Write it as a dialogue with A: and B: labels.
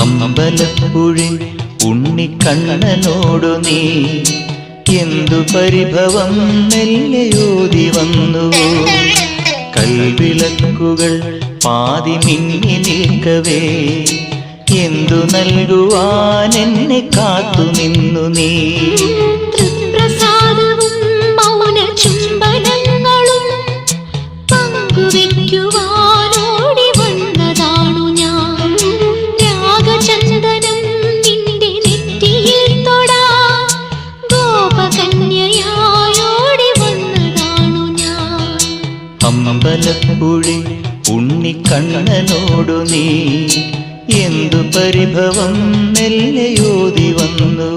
A: അമ്പലപ്പുഴി ഉണ്ണിക്കണ്ണനോടു നീ എന്തു പരിഭവം മെല്ലയോതി വന്നു. കൽവിളക്കുകൾ പാതി മിന്നി നിൽക്കവേ എന്തു നൽകുവാൻ എന്നെ കാത്തു നിന്നു നീ.
B: തൃപ്രസാദവും മൗന ചുംബനങ്ങളും പങ്കുവയ്ക്കുവാനോടി വന്നതാണു ഞാൻ. രാഗചന്ദനം നിന്റെ നെറ്റിയിൽ തൊടാൻ ഗോപകന്യയായോടി വന്നതാണു ഞാൻ.
A: അമ്പലപ്പുഴി ഉണ്ണിക്കണ്ണനോടു നീ എന്തു പരിഭവം മെല്ലയോതി വന്നു.